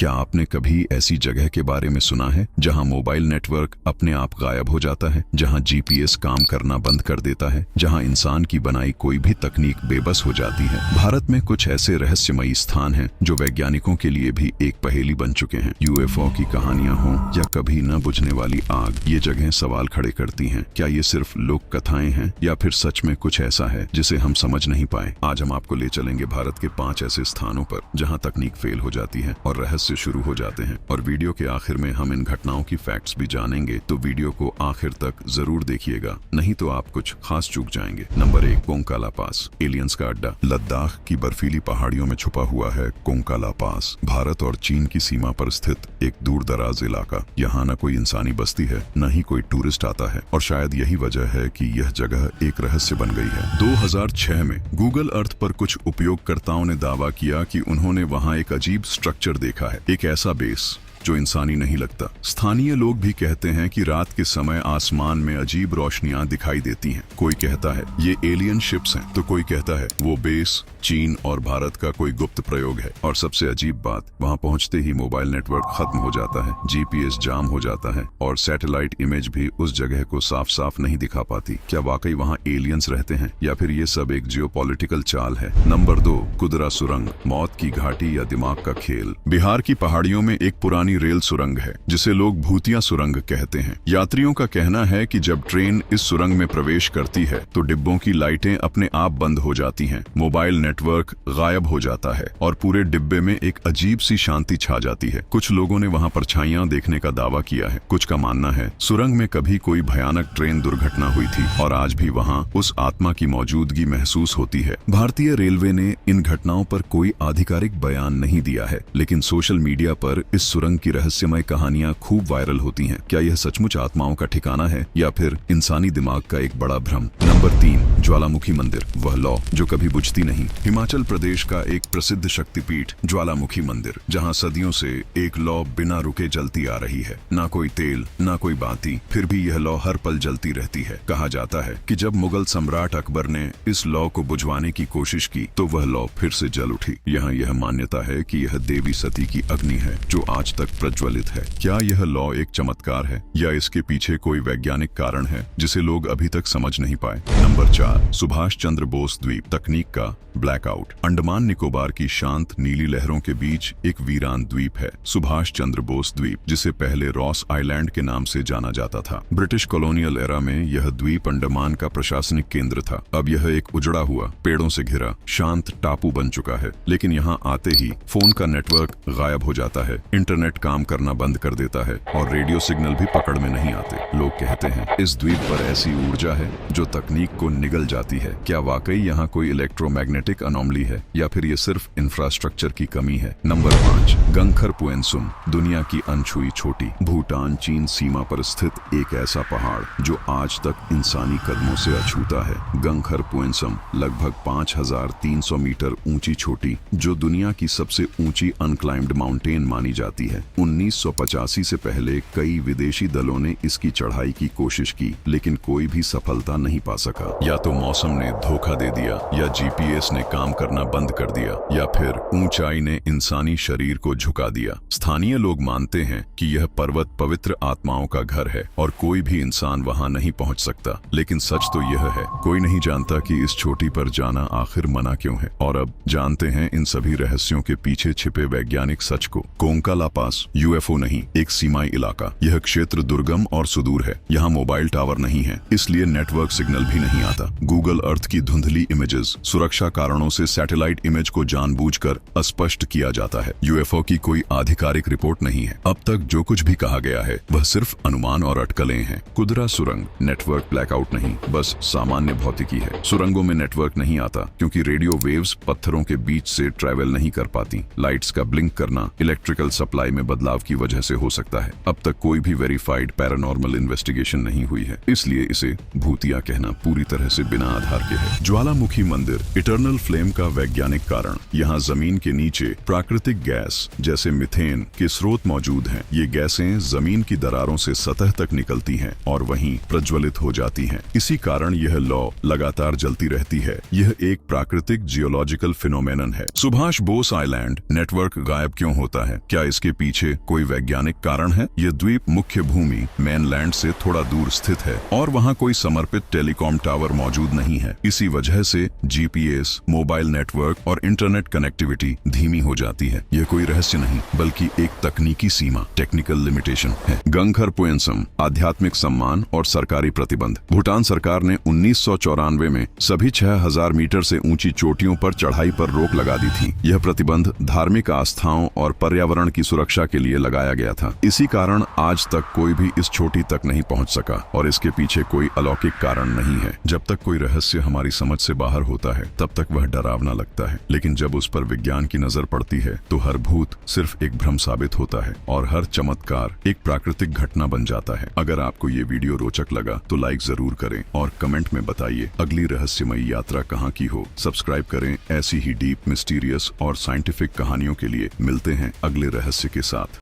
क्या आपने कभी ऐसी जगह के बारे में सुना है जहां मोबाइल नेटवर्क अपने आप गायब हो जाता है, जहां जीपीएस काम करना बंद कर देता है, जहां इंसान की बनाई कोई भी तकनीक बेबस हो जाती है? भारत में कुछ ऐसे रहस्यमयी स्थान हैं जो वैज्ञानिकों के लिए भी एक पहेली बन चुके हैं। यूएफओ की कहानियां हों या कभी न बुझने वाली आग, ये जगहें सवाल खड़े करती हैं। क्या ये सिर्फ लोक कथाएं हैं या फिर सच में कुछ ऐसा है जिसे हम समझ नहीं पाए? आज हम आपको ले चलेंगे भारत के 5 ऐसे स्थानों पर जहां तकनीक फेल हो जाती है और रहस्य शुरू हो जाते हैं। और वीडियो के आखिर में हम इन घटनाओं की फैक्ट्स भी जानेंगे, तो वीडियो को आखिर तक जरूर देखिएगा, नहीं तो आप कुछ खास चूक जाएंगे। नंबर 1, कोंकाला पास, एलियंस का अड्डा। लद्दाख की बर्फीली पहाड़ियों में छुपा हुआ है कोंकाला पास, भारत और चीन की सीमा पर स्थित एक दूर दराज इलाका। यहाँ न कोई इंसानी बस्ती है, न ही कोई टूरिस्ट आता है, और शायद यही वजह है कि यह जगह एक रहस्य बन गई है। 2006 में गूगल अर्थ पर कुछ उपयोगकर्ताओं ने दावा किया कि उन्होंने वहां एक अजीब स्ट्रक्चर देखा है, एक ऐसा बेस जो इंसानी नहीं लगता। स्थानीय लोग भी कहते हैं कि रात के समय आसमान में अजीब रोशनियां दिखाई देती हैं। कोई कहता है ये एलियन शिप्स हैं, तो कोई कहता है वो बेस चीन और भारत का कोई गुप्त प्रयोग है। और सबसे अजीब बात, वहां पहुंचते ही मोबाइल नेटवर्क खत्म हो जाता है, जीपीएस जाम हो जाता है और सैटेलाइट इमेज भी उस जगह को साफ साफ नहीं दिखा पाती। क्या वाकई वहां एलियंस रहते हैं या फिर ये सब एक जियोपॉलिटिकल चाल है? नंबर 2, कुदरा सुरंग, मौत की घाटी या दिमाग का खेल। बिहार की पहाड़ियों में एक पुरानी रेल सुरंग है जिसे लोग भूतिया सुरंग कहते हैं। यात्रियों का कहना है कि जब ट्रेन इस सुरंग में प्रवेश करती है तो डिब्बों की लाइटें अपने आप बंद हो जाती हैं, मोबाइल नेटवर्क गायब हो जाता है और पूरे डिब्बे में एक अजीब सी शांति छा जाती है। कुछ लोगों ने वहां परछाइयां देखने का दावा किया है। कुछ का मानना है सुरंग में कभी कोई भयानक ट्रेन दुर्घटना हुई थी और आज भी वहां उस आत्मा की मौजूदगी महसूस होती है। भारतीय रेलवे ने इन घटनाओं पर कोई आधिकारिक बयान नहीं दिया है, लेकिन सोशल मीडिया पर इस सुरंग की रहस्यमय कहानियां खूब वायरल होती हैं। क्या यह सचमुच आत्माओं का ठिकाना है या फिर इंसानी दिमाग का एक बड़ा भ्रम? नंबर 3, ज्वालामुखी मंदिर, वह लौ जो कभी बुझती नहीं। हिमाचल प्रदेश का एक प्रसिद्ध शक्तिपीठ ज्वालामुखी मंदिर, जहां सदियों से एक लौ बिना रुके जलती आ रही है। ना कोई तेल, ना कोई बाती, फिर भी यह लौ हर पल जलती रहती है। कहा जाता है कि जब मुगल सम्राट अकबर ने इस लौ को बुझवाने की कोशिश की तो वह लौ फिर से जल उठी। यहाँ यह मान्यता है कि यह देवी सती की अग्नि है जो आज तक प्रज्वलित है। क्या यह लौ एक चमत्कार है या इसके पीछे कोई वैज्ञानिक कारण है जिसे लोग अभी तक समझ नहीं पाए? नंबर 4, सुभाष चंद्र बोस द्वीप, तकनीक का ब्लैकआउट। अंडमान निकोबार की शांत नीली लहरों के बीच एक वीरान द्वीप है सुभाष चंद्र बोस द्वीप, जिसे पहले रॉस आइलैंड के नाम से जाना जाता था। ब्रिटिश कॉलोनियल एरा में यह द्वीप अंडमान का प्रशासनिक केंद्र था। अब यह एक उजड़ा हुआ, पेड़ों से घिरा शांत टापू बन चुका है। लेकिन यहाँ आते ही फोन का नेटवर्क गायब हो जाता है, इंटरनेट काम करना बंद कर देता है और रेडियो सिग्नल भी पकड़ में नहीं आते। लोग कहते हैं इस द्वीप पर ऐसी ऊर्जा है जो तकनीक को निगल जाती है। क्या वाकई यहाँ कोई इलेक्ट्रोमैग्नेटिक अनोमली है या फिर ये सिर्फ इंफ्रास्ट्रक्चर की कमी है? नंबर 5, गंगखर पुएनसुम, दुनिया की अनछुई चोटी। भूटान चीन सीमा पर स्थित एक ऐसा पहाड़ जो आज तक इंसानी कदमों से अछूता है। गंगखर पुएनसुम लगभग 5300 मीटर ऊंची चोटी जो दुनिया की सबसे ऊंची अनक्लाइम्ड माउंटेन मानी जाती है। 1985 से पहले कई विदेशी दलों ने इसकी चढ़ाई की कोशिश की, लेकिन कोई भी सफलता नहीं पा सका। या तो मौसम ने धोखा दे दिया, या जीपीएस ने काम करना बंद कर दिया, या फिर ऊंचाई ने इंसानी शरीर को झुका दिया। स्थानीय लोग मानते हैं कि यह पर्वत पवित्र आत्माओं का घर है और कोई भी इंसान वहां नहीं पहुंच सकता। लेकिन सच तो यह है, कोई नहीं जानता कि इस चोटी पर जाना आखिर मना क्यों है। और अब जानते हैं इन सभी रहस्यों के पीछे छिपे वैज्ञानिक सच को। कोंकाला पास यूएफओ नहीं, एक सीमाई इलाका। यह क्षेत्र दुर्गम और सुदूर है। यहाँ मोबाइल टावर नहीं है, इसलिए नेटवर्क सिग्नल भी नहीं आता। गूगल अर्थ की धुंधली इमेजेस सुरक्षा कारणों से सैटेलाइट इमेज को जानबूझकर अस्पष्ट किया जाता है। यूएफओ की कोई आधिकारिक रिपोर्ट नहीं है। अब तक जो कुछ भी कहा गया है वह सिर्फ अनुमान और अटकलें हैं। कुदरा सुरंग, नेटवर्क ब्लैकआउट नहीं, बस सामान्य भौतिकी है। सुरंगों में नेटवर्क नहीं आता क्योंकि रेडियो वेव्स पत्थरों के बीच से ट्रैवल नहीं कर पाती। लाइट्स का ब्लिंक करना, इलेक्ट्रिकल सप्लाई में में बदलाव की वजह से हो सकता है। अब तक कोई भी वेरीफाइड पैरानॉर्मल इन्वेस्टिगेशन नहीं हुई है, इसलिए इसे भूतिया कहना पूरी तरह से बिना आधार के है। ज्वालामुखी मंदिर इटर्नल फ्लेम का वैज्ञानिक कारण। यहाँ जमीन के नीचे प्राकृतिक गैस जैसे मीथेन के स्रोत मौजूद हैं। ये गैसें जमीन की दरारों से सतह तक निकलती हैं और वहीं प्रज्वलित हो जाती हैं। इसी कारण यह लौ लगातार जलती रहती है। यह एक प्राकृतिक जियोलॉजिकल फिनोमेनन है। सुभाष बोस आइलैंड नेटवर्क गायब क्यों होता है? क्या इसके पीछे कोई वैज्ञानिक कारण है? यह द्वीप मुख्य भूमि मेनलैंड से थोड़ा दूर स्थित है और वहाँ कोई समर्पित टेलीकॉम टावर मौजूद नहीं है। इसी वजह से जीपीएस, मोबाइल नेटवर्क और इंटरनेट कनेक्टिविटी धीमी हो जाती है। यह कोई रहस्य नहीं बल्कि एक तकनीकी सीमा, टेक्निकल लिमिटेशन है। गंगखर पुएंसम, आध्यात्मिक सम्मान और सरकारी प्रतिबंध। भूटान सरकार ने 1994 में सभी 6000 मीटर से ऊंची चोटियों पर चढ़ाई पर रोक लगा दी थी। यह प्रतिबंध धार्मिक आस्थाओं और पर्यावरण की सुरक्षा के लिए लगाया गया था। इसी कारण आज तक कोई भी इस चोटी तक नहीं पहुंच सका और इसके पीछे कोई अलौकिक कारण नहीं है। जब तक कोई रहस्य हमारी समझ से बाहर होता है तब तक वह डरावना लगता है, लेकिन जब उस पर विज्ञान की नजर पड़ती है तो हर भूत सिर्फ एक भ्रम साबित होता है और हर चमत्कार एक प्राकृतिक घटना बन जाता है। अगर आपको ये वीडियो रोचक लगा तो लाइक जरूर करें और कमेंट में बताइए अगली रहस्यमयी यात्रा कहाँ की हो। सब्सक्राइब करें। ऐसी ही डीप, मिस्टीरियस और साइंटिफिक कहानियों के लिए मिलते हैं अगले रहस्य के साथ।